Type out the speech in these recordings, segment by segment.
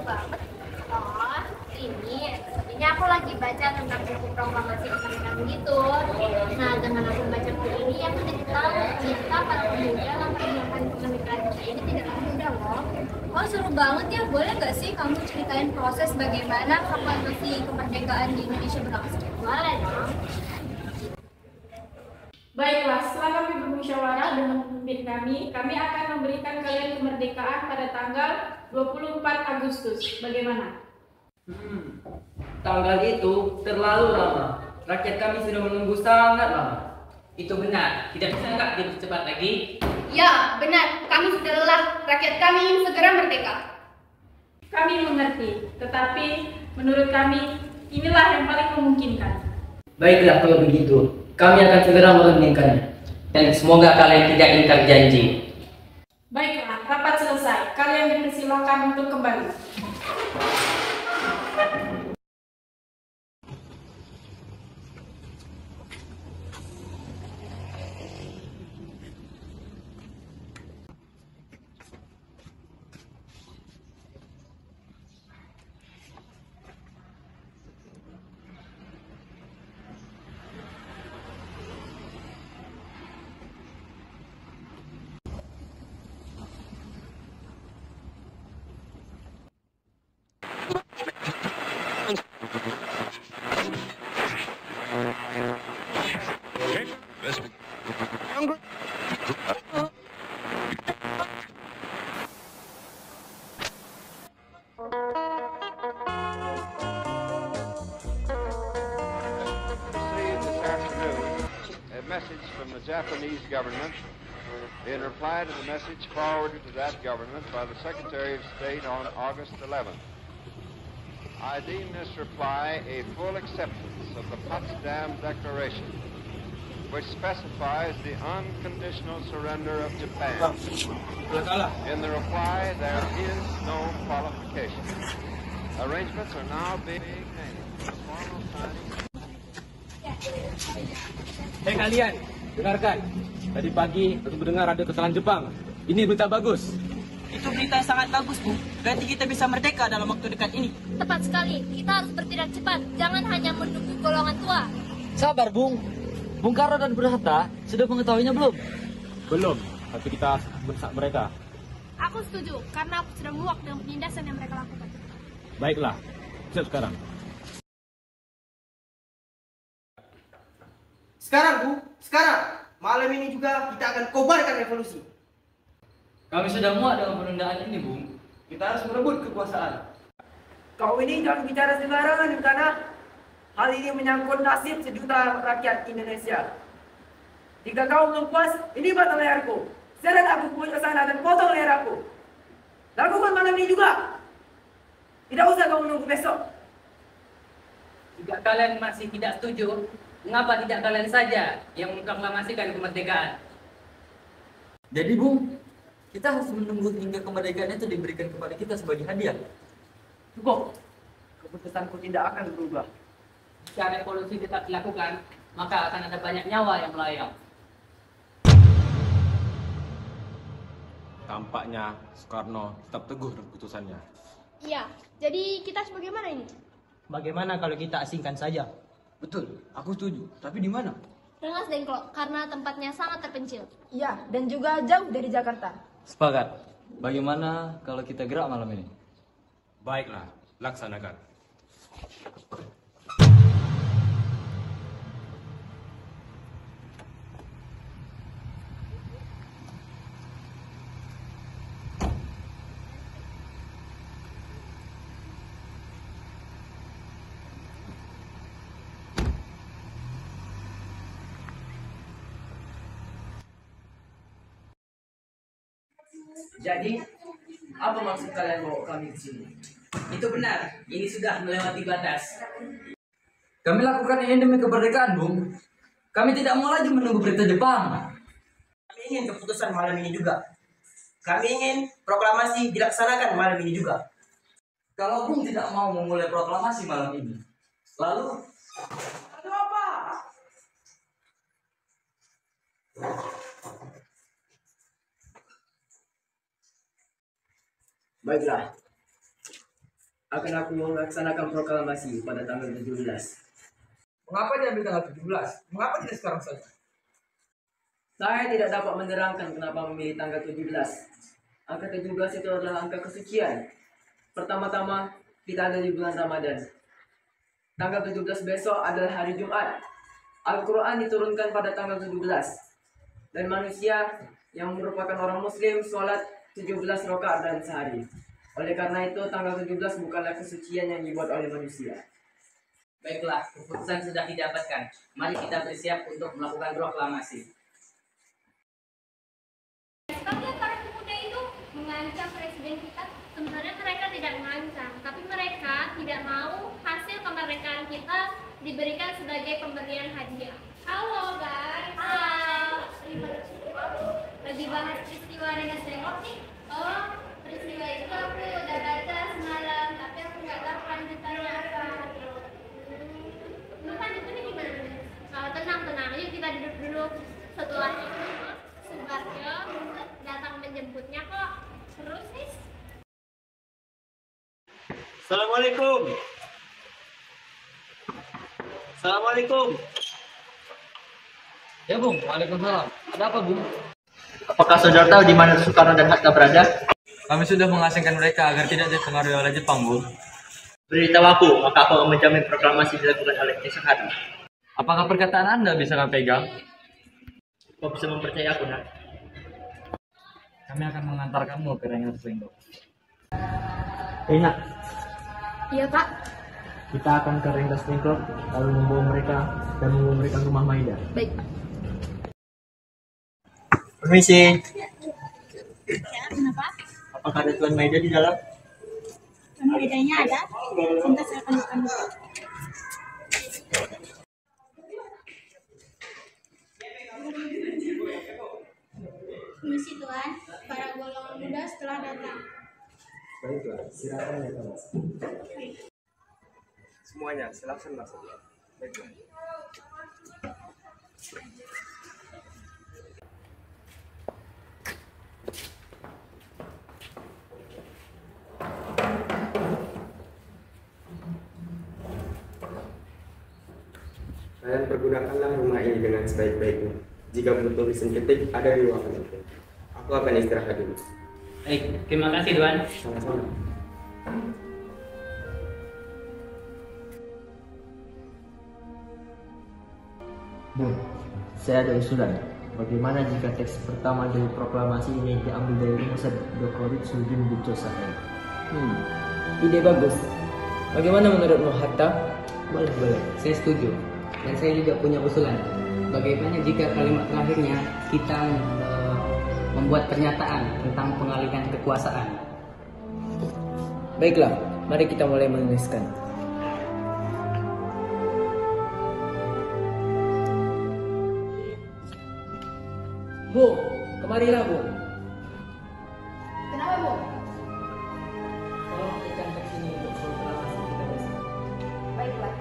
banget. Oh, ini aku lagi baca tentang buku proklamasi kemerdekaan gitu. Nah, dengan aku baca buku ini, aku jadi tahu cerita para pemuda yang memperjuangkan kemerdekaan kita ini tidaklah mudah loh. Oh, seru banget ya. Boleh nggak sih kamu ceritain proses bagaimana proklamasi kemerdekaan di Indonesia berlangsung? Boleh dong. Baiklah, setelah kami bermusyawarah dengan pemimpin kami akan memberikan kalian kemerdekaan pada tanggal 24 Agustus. Bagaimana? Tanggal itu terlalu lama. Rakyat kami sudah menunggu sangat lama. Itu benar, tidak bisa nggak dipercepat lagi? Ya, benar. Kami sudah lelah. Rakyat kami ingin segera merdeka. Kami mengerti, tetapi menurut kami inilah yang paling memungkinkan. Baiklah kalau begitu, kami akan segera merundingkannya. Dan semoga kalian tidak ingkar janji. Baiklah, rapat selesai. Kalian dipersilakan untuk kembali. Received this afternoon a message from the Japanese government in reply to the message forwarded to that government by the Secretary of State on August 11th. I deem this reply a full acceptance of the Potsdam Declaration, which specifies the unconditional surrender of Japan. In the reply, there is no qualification. Arrangements are now being made for the formal signing. Hei kalian, dengarkan. Tadi pagi aku mendengar ada kesalahan Jepang. Ini berita bagus. Itu berita yang sangat bagus, Bu. Berarti kita bisa merdeka dalam waktu dekat ini. Tepat sekali. Kita harus bertindak cepat. Jangan hanya menunggu golongan tua. Sabar, Bung. Bung Karno dan Bung Hatta sudah mengetahuinya belum? Belum, tapi kita mendesak mereka. Aku setuju, karena aku sudah muak dengan penindasan yang mereka lakukan. Baiklah, siap sekarang. Sekarang, Bu. Sekarang. Malam ini juga kita akan kobarkan revolusi. Kami sudah muak dengan penundaan ini, Bung. Kita harus merebut kekuasaan. Kau ini jangan bicara sembarangan, karena hal ini menyangkut nasib sejuta rakyat Indonesia. Jika kau belum puas, ini batang leherku. Seret aku ke sana dan potong leher aku. Lakukan malam ini juga. Tidak usah kau menunggu besok. Jika kalian masih tidak setuju, mengapa tidak kalian saja yang memproklamasikan kemerdekaan? Jadi, Bung, kita harus menunggu hingga kemerdekaan itu diberikan kepada kita sebagai hadiah. Cukup. Keputusanku tidak akan berubah. Jika revolusi tetap dilakukan, maka akan ada banyak nyawa yang melayang. Tampaknya Soekarno tetap teguh dengan keputusannya. Iya, jadi kita harus bagaimana ini? Bagaimana kalau kita asingkan saja? Betul, aku setuju. Tapi di mana? Rengas Dengklok, karena tempatnya sangat terpencil. Ya, dan juga jauh dari Jakarta. Sepakat. Bagaimana kalau kita gerak malam ini? Baiklah, laksanakan. Jadi, apa maksud kalian bawa kami ke sini? Itu benar, ini sudah melewati batas. Kami lakukan ini demi kemerdekaan, Bung. Kami tidak mau lagi menunggu perintah Jepang. Kami ingin keputusan malam ini juga. Kami ingin proklamasi dilaksanakan malam ini juga. Kalau Bung tidak mau memulai proklamasi malam ini, lalu Aduh apa? Baiklah. akan aku melaksanakan proklamasi pada tanggal 17. Mengapa diambil tanggal 17? Mengapa tidak sekarang saja? Saya tidak dapat menerangkan kenapa memilih tanggal 17. Angka 17 itu adalah angka kesucian. Pertama-tama, kita ada di bulan Ramadan. Tanggal 17 besok adalah hari Jumat. Al-Quran diturunkan pada tanggal 17. Dan manusia yang merupakan orang muslim sholat 17 rakaat dalam sehari. Oleh karena itu, tanggal 17 bukanlah kesucian yang dibuat oleh manusia. Baiklah, keputusan sudah didapatkan. Mari kita bersiap untuk melakukan proklamasi. Kalian para pemuda itu mengancam presiden kita. Sebenarnya mereka tidak mengancam, tapi mereka tidak mau hasil kemerdekaan kita diberikan sebagai pemberian hadiah. Halo guys. Halo. Lagi bahas peristiwa Rengas Dengklok nih. Oh, peristiwa itu aku udah baca semalam, tapi aku nggak tahu lanjutannya apa. Lanjutannya gimana? Tenang. Yuk kita duduk dulu. Setelah itu Subarjo datang menjemputnya kok. Terus nih. Assalamualaikum. Assalamualaikum. Ya Bung, waalaikumsalam. Ada apa Bung? Apakah saudara tahu di mana Soekarno dan Hatta berada? Kami sudah mengasingkan mereka agar tidak dipengaruhi oleh Jepang Bung. Beritahu aku, maka aku akan menjamin proklamasi dilakukan oleh Soekarno. Apakah perkataan Anda bisa kami pegang? Kau bisa mempercayai aku, nak? Kami akan mengantar kamu ke Rengas Dengklok. Nak, Iya, Pak. kita akan ke Rengas Dengklok, lalu membawa mereka dan membawa mereka ke rumah Maida. Baik, Pak. Permisi. Kenapa? Apakah ada Tuan Maida di dalam? Bedanya ada. Sebentar saya akan buka. Misi Tuan, para golongan muda setelah datang. Baiklah, silakan ya Mas. Semuanya, silakan masuk. Baiklah. Kalian pergunakanlah rumah ini dengan sebaik-baiknya. Jika butuh mesin ketik, ada di ruangan itu. Aku akan istirahat dulu. Baik, terima kasih Tuan. Sama-sama. Bu, saya ada usulan. Bagaimana jika teks pertama dari proklamasi ini diambil dari rumusan Dokorit Sudin Buco Sahel? Ide bagus. Bagaimana menurutmu, Hatta? Boleh, saya setuju. Dan saya juga punya usulan. Bagaimana jika kalimat terakhirnya kita membuat pernyataan tentang pengalihan kekuasaan? Baiklah, mari kita mulai menuliskan. Bu, kemarilah Bu. Kenapa, Bu? Tolong tekan teks ini untuk proklamasi kita besok. Baiklah.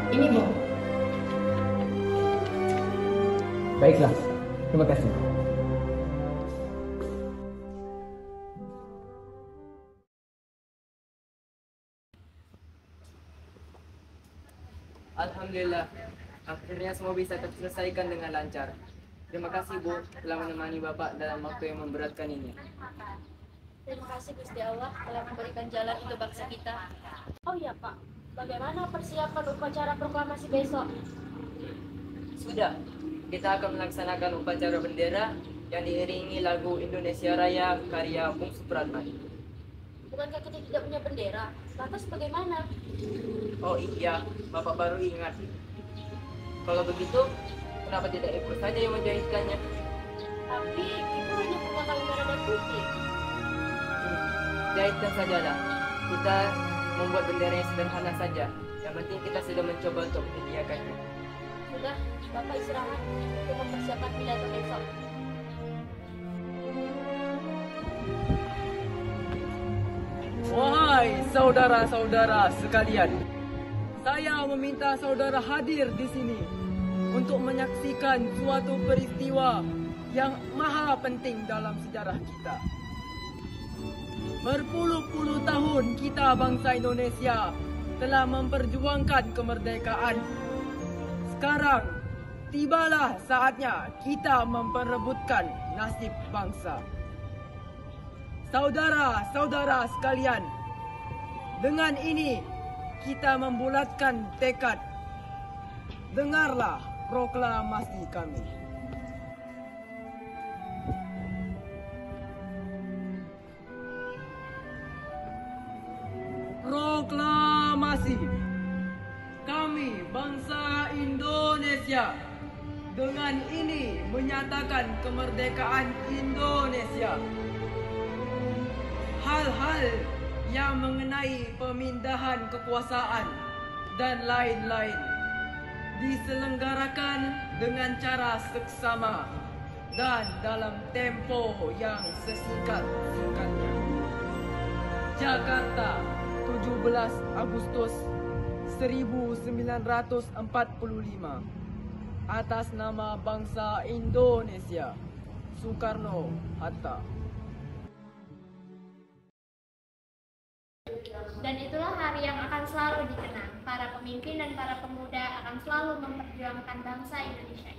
Ini, Bu. Baiklah, terima kasih. Alhamdulillah, akhirnya semua bisa terselesaikan dengan lancar. Terima kasih Bu telah menemani Bapak dalam waktu yang memberatkan ini. Terima kasih Gusti Allah telah memberikan jalan untuk bangsa kita. Oh iya Pak, bagaimana persiapan upacara proklamasi besok? Sudah, kita akan melaksanakan upacara bendera yang diiringi lagu Indonesia Raya karya Bung Supratman. Bukankah kita tidak punya bendera? Lantas bagaimana? Oh iya, Bapak baru ingat. Kalau begitu, kenapa tidak Ibu saja yang menjahitkannya? Tapi Ibu hanya menggunakan merah dan putih. Jahitkan sajalah. Kita membuat bendera yang sederhana saja. Yang penting kita sudah mencoba untuk menyediakannya. Sudah, Bapak istirahat untuk mempersiapkan pidato besok. Wahai saudara-saudara sekalian, saya meminta saudara hadir di sini untuk menyaksikan suatu peristiwa yang maha penting dalam sejarah kita. Berpuluh-puluh tahun kita bangsa Indonesia telah memperjuangkan kemerdekaan. Sekarang tibalah saatnya kita memperebutkan nasib bangsa. Saudara-saudara sekalian, dengan ini kita membulatkan tekad. Dengarlah proklamasi kami. Proklamasi. Kami bangsa Indonesia dengan ini menyatakan kemerdekaan Indonesia. Hal-hal yang mengenai pemindahan kekuasaan dan lain-lain diselenggarakan dengan cara seksama dan dalam tempo yang sesingkat-singkatnya. Jakarta, 17 Agustus 1945. Atas nama bangsa Indonesia, Soekarno-Hatta. Dan itulah hari yang akan selalu dikenang. Para pemimpin dan para pemuda akan selalu memperjuangkan bangsa Indonesia.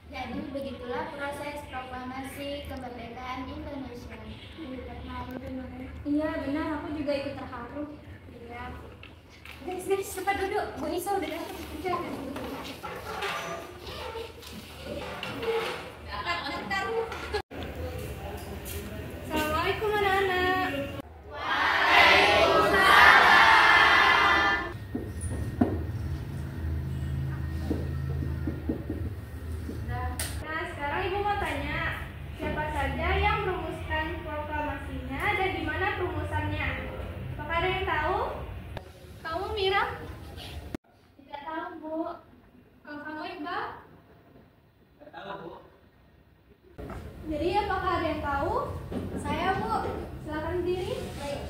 Jadi begitulah proses proklamasi kemerdekaan Indonesia. Iya benar, aku juga ikut terharu. Iya. Guys, cepat duduk. Bu Isa udah datang. Assalamualaikum anak-anak. Nah, sekarang Ibu mau tanya, siapa saja yang merumuskan proklamasinya dan di mana perumusannya? Apakah ada yang tahu? Kamu, Mira? Tidak tahu, Bu. Kalau kamu, Iqbal? Tidak tahu, Bu. Jadi apakah ada yang tahu? Saya, Bu. Silakan berdiri. Baik.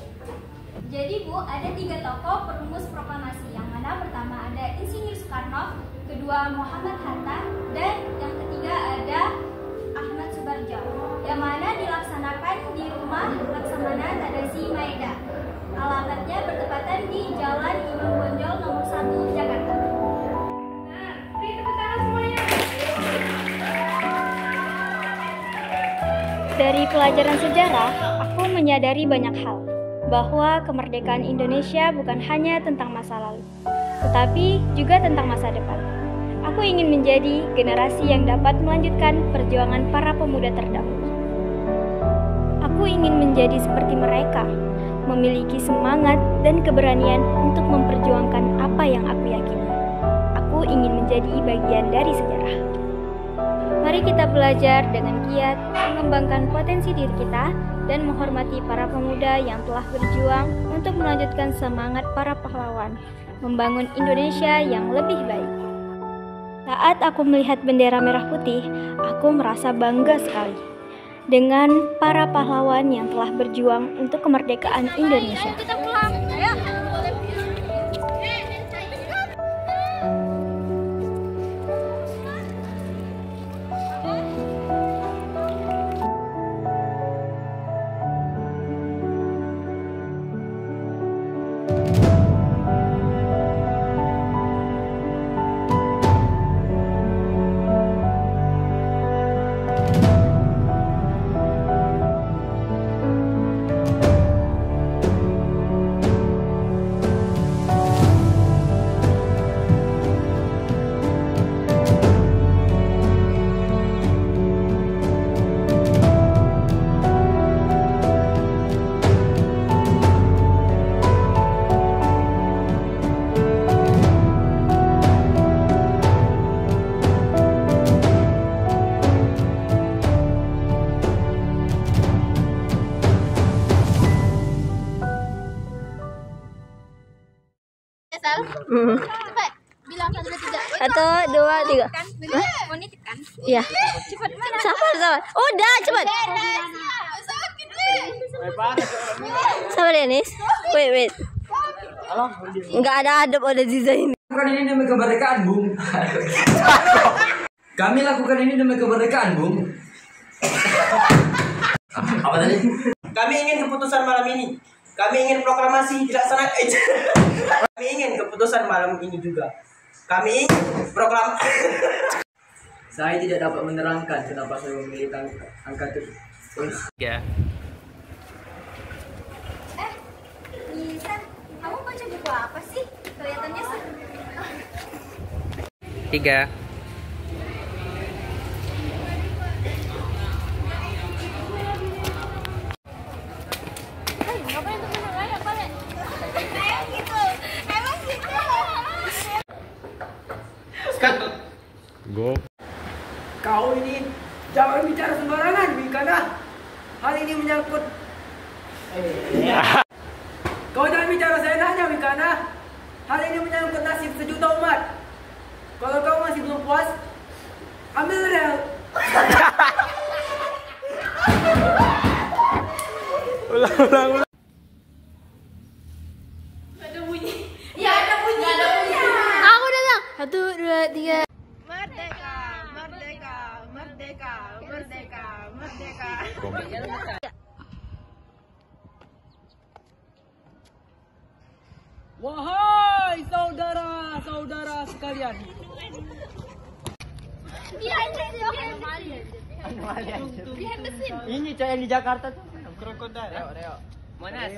Jadi, Bu, ada 3 tokoh perumus proklamasi. Yang mana pertama ada Insinyur Soekarno, kedua Muhammad Hatta, dan yang ketiga ada Ahmad Subarjo. Yang mana dilaksanakan di rumah Laksamana Tadasi Maeda. Alamatnya bertepatan di Jalan Imam Bonjol nomor 1 Jakarta. Nah, beri tepuk tangan semuanya. Dari pelajaran sejarah, aku menyadari banyak hal, bahwa kemerdekaan Indonesia bukan hanya tentang masa lalu, tetapi juga tentang masa depan. Aku ingin menjadi generasi yang dapat melanjutkan perjuangan para pemuda terdahulu. Aku ingin menjadi seperti mereka, memiliki semangat dan keberanian untuk memperjuangkan apa yang aku yakini. Aku ingin menjadi bagian dari sejarah. Mari kita belajar dengan giat, mengembangkan potensi diri kita, dan menghormati para pemuda yang telah berjuang untuk melanjutkan semangat para pahlawan, membangun Indonesia yang lebih baik. Saat aku melihat bendera merah putih, aku merasa bangga sekali dengan para pahlawan yang telah berjuang untuk kemerdekaan Indonesia. Kita pulang. Ayo. Sal? Coba bilang 1, 2, 3. 1, 2, 3. Mau nitip kan? Iya. Cepat mana? Sabar. Udah, cepet. Sabar ya, Nis. Wait. Enggak ada adab ada desain. Lakukan ini demi kemerdekaan, Bung. Kami lakukan ini demi kemerdekaan, Bung. Apa tadi? Kami ingin keputusan malam ini. Kami ingin proklamasi dilaksanakan. Kami ingin keputusan malam ini juga. Kami ingin proklamasi. Saya tidak dapat menerangkan kenapa saya memilih angka itu. Ya. Nisan, kamu baca buku apa sih? Kelihatannya 3. Go. Kau ini jangan bicara sembarangan, Wikana. Hal ini menyangkut. Kau jangan bicara seenaknya, Wikana. Hal ini menyangkut nasib sejuta umat. Kalau kau masih belum puas, ambil rel. Ulang. Ada bunyi. Ya ada bunyi. Aku datang. 1, 2, 3. Merdeka, merdeka, merdeka, merdeka, merdeka. Wahai saudara-saudara sekalian. Behind the scene. Ini cowok yang di Jakarta tuh krokodil. Monas.